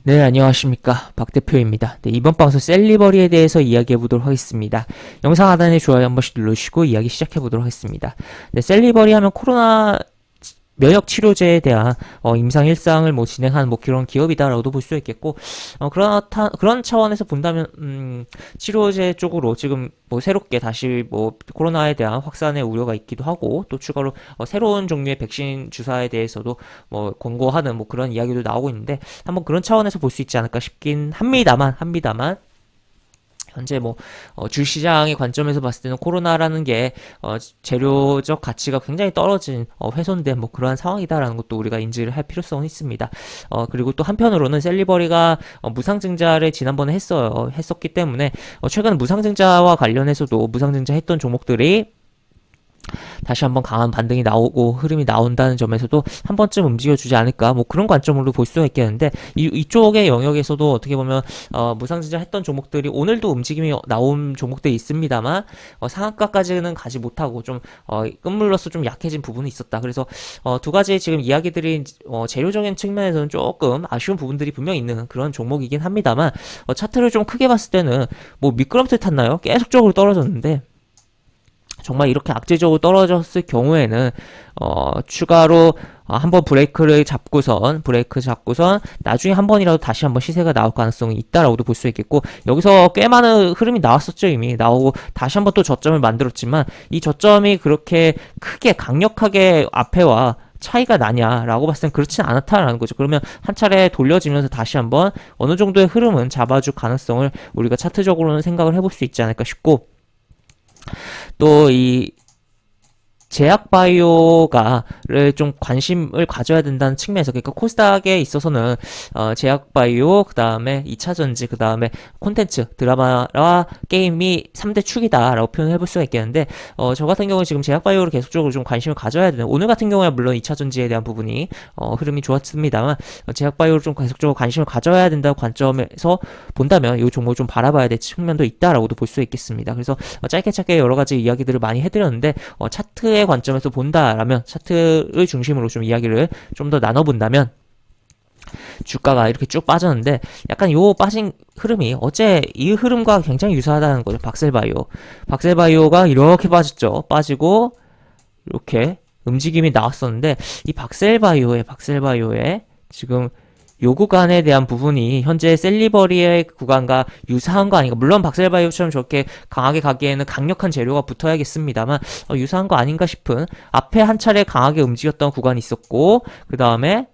네, 안녕하십니까. 박 대표입니다. 네, 이번 방송 셀리버리에 대해서 이야기해 보도록 하겠습니다. 영상 하단에 좋아요 한 번씩 눌러주시고 이야기 시작해 보도록 하겠습니다. 네, 셀리버리 하면 코로나 면역 치료제에 대한 임상 일상을 뭐 진행하는 뭐 그런 기업이다라고도 볼 수 있겠고, 그런 차원에서 본다면 치료제 쪽으로 지금 뭐 새롭게 다시 뭐 코로나에 대한 확산의 우려가 있기도 하고, 또 추가로 새로운 종류의 백신 주사에 대해서도 뭐 권고하는 뭐 그런 이야기도 나오고 있는데, 한번 그런 차원에서 볼 수 있지 않을까 싶긴 합니다만 현재 뭐 주시장의 관점에서 봤을 때는 코로나라는 게 재료적 가치가 굉장히 떨어진 훼손된 뭐 그러한 상황이다라는 것도 우리가 인지를 할 필요성은 있습니다. 그리고 또 한편으로는 셀리버리가 무상증자를 지난번에 했었기 때문에 최근 무상증자와 관련해서도 무상증자 했던 종목들이 다시 한번 강한 반등이 나오고 흐름이 나온다는 점에서도 한 번쯤 움직여주지 않을까 뭐 그런 관점으로 볼 수가 있겠는데, 이쪽의 영역에서도 어떻게 보면 무상증자 했던 종목들이 오늘도 움직임이 나온 종목들이 있습니다만 상한가까지는 가지 못하고 좀 끝물로서 좀 약해진 부분이 있었다. 그래서 두 가지 지금 이야기들이 재료적인 측면에서는 조금 아쉬운 부분들이 분명히 있는 그런 종목이긴 합니다만, 차트를 좀 크게 봤을 때는 뭐 미끄럼틀 탔나요? 계속적으로 떨어졌는데, 정말 이렇게 악재적으로 떨어졌을 경우에는 추가로 한번 브레이크 잡고선 나중에 한 번이라도 다시 한번 시세가 나올 가능성이 있다라고도 볼 수 있겠고, 여기서 꽤 많은 흐름이 나왔었죠. 이미 나오고 다시 한번 또 저점을 만들었지만, 이 저점이 그렇게 크게 강력하게 앞에와 차이가 나냐라고 봤을 땐 그렇진 않다라는 거죠. 그러면 한 차례 돌려지면서 다시 한번 어느 정도의 흐름은 잡아줄 가능성을 우리가 차트적으로는 생각을 해볼 수 있지 않을까 싶고, 또 이 제약바이오가를 좀 관심을 가져야 된다는 측면에서, 그러니까 코스닥에 있어서는 제약바이오, 그 다음에 2차전지, 그 다음에 콘텐츠, 드라마와 게임이 3대 축이다라고 표현을 해볼 수가 있겠는데, 저 같은 경우는 지금 제약바이오를 계속적으로 좀 관심을 가져야 되는, 오늘 같은 경우야 물론 2차전지에 대한 부분이 흐름이 좋았습니다만, 제약바이오를 좀 계속적으로 관심을 가져야 된다는 관점에서 본다면 이 종목을 좀 바라봐야 될 측면도 있다라고도 볼 수 있겠습니다. 그래서 짧게 여러 가지 이야기들을 많이 해드렸는데, 차트의 관점에서 본다라면, 차트를 중심으로 좀 이야기를 좀 더 나눠본다면, 주가가 이렇게 쭉 빠졌는데 약간 요 빠진 흐름이 어제 이 흐름과 굉장히 유사하다는 거죠. 박셀바이오가 이렇게 빠졌죠. 빠지고 이렇게 움직임이 나왔었는데, 이 박셀바이오의 지금 요 구간에 대한 부분이 현재 셀리버리의 구간과 유사한 거 아닌가. 물론 박셀바이오처럼 저렇게 강하게 가기에는 강력한 재료가 붙어야겠습니다만, 유사한 거 아닌가 싶은, 앞에 한 차례 강하게 움직였던 구간이 있었고, 그 다음에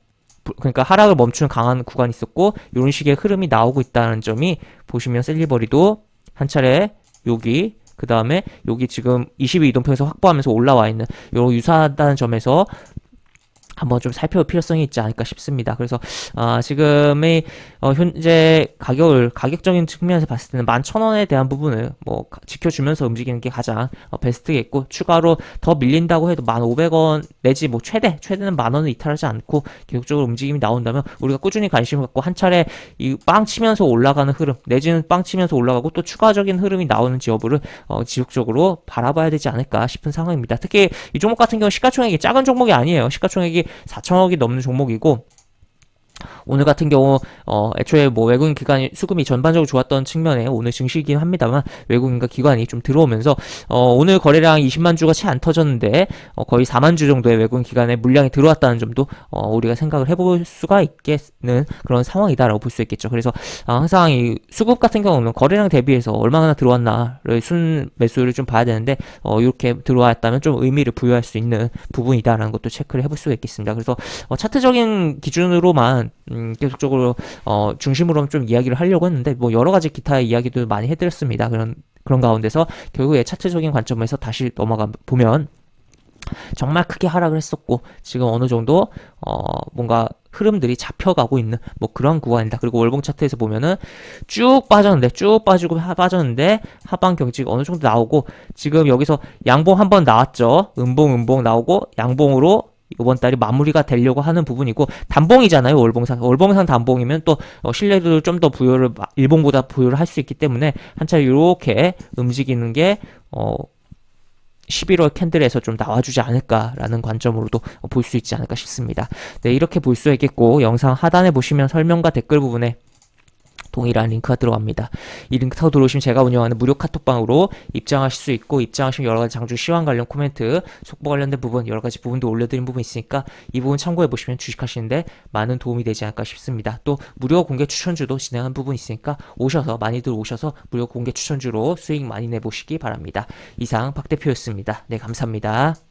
그러니까 하락을 멈추는 강한 구간이 있었고, 이런 식의 흐름이 나오고 있다는 점이, 보시면 셀리버리도 한 차례 여기, 그 다음에 여기 지금 22 이동평에서 확보하면서 올라와 있는 요 유사하다는 점에서 한번 좀 살펴볼 필요성이 있지 않을까 싶습니다. 그래서 지금의 현재 가격적인 측면에서 봤을 때는 11,000원에 대한 부분을 뭐 지켜주면서 움직이는 게 가장 베스트겠고, 추가로 더 밀린다고 해도 1,500원 내지 뭐 최대는 10,000원을 이탈하지 않고 계속적으로 움직임이 나온다면, 우리가 꾸준히 관심을 갖고 한 차례 이 빵 치면서 올라가는 흐름 내지는 빵 치면서 올라가고 또 추가적인 흐름이 나오는지 여부를 지속적으로 바라봐야 되지 않을까 싶은 상황입니다. 특히 이 종목 같은 경우 시가총액이 작은 종목이 아니에요. 시가총액이 4천억이 넘는 종목이고, 오늘 같은 경우 애초에 뭐 외국인 기관이 수급이 전반적으로 좋았던 측면에 오늘 증시이긴 합니다만, 외국인과 기관이 좀 들어오면서 오늘 거래량 20만 주가 채 안 터졌는데 거의 4만 주 정도의 외국인 기관의 물량이 들어왔다는 점도 우리가 생각을 해볼 수가 있겠는 그런 상황이다라고 볼 수 있겠죠. 그래서 항상 이 수급 같은 경우는 거래량 대비해서 얼마나 들어왔나를 순 매수를 좀 봐야 되는데, 이렇게 들어왔다면 좀 의미를 부여할 수 있는 부분이다라는 것도 체크를 해볼 수가 있겠습니다. 그래서 차트적인 기준으로만 계속적으로 중심으로 좀 이야기를 하려고 했는데, 뭐 여러 가지 기타 이야기도 많이 해드렸습니다. 그런 가운데서 결국에 차트적인 관점에서 다시 넘어가 보면 정말 크게 하락을 했었고, 지금 어느 정도 뭔가 흐름들이 잡혀가고 있는 뭐 그런 구간이다. 그리고 월봉 차트에서 보면은 쭉 빠졌는데 하방 경직 어느 정도 나오고, 지금 여기서 양봉 한번 나왔죠. 음봉 나오고 양봉으로 이번 달이 마무리가 되려고 하는 부분이고, 단봉이잖아요. 월봉상 단봉이면 또 신뢰도를 좀 더 일봉보다 부여를 할 수 있기 때문에 한 차례 이렇게 움직이는 게 11월 캔들에서 좀 나와주지 않을까라는 관점으로도 볼 수 있지 않을까 싶습니다. 네, 이렇게 볼 수 있겠고, 영상 하단에 보시면 설명과 댓글 부분에 동일한 링크가 들어갑니다. 이 링크 타고 들어오시면 제가 운영하는 무료 카톡방으로 입장하실 수 있고, 입장하시면 여러가지 장주 시황 관련 코멘트, 속보 관련된 부분, 여러가지 부분도 올려드린 부분 있으니까 이 부분 참고해보시면 주식하시는데 많은 도움이 되지 않을까 싶습니다. 또 무료 공개 추천주도 진행한 부분 있으니까 많이들 오셔서 무료 공개 추천주로 수익 많이 내보시기 바랍니다. 이상 박 대표였습니다. 네, 감사합니다.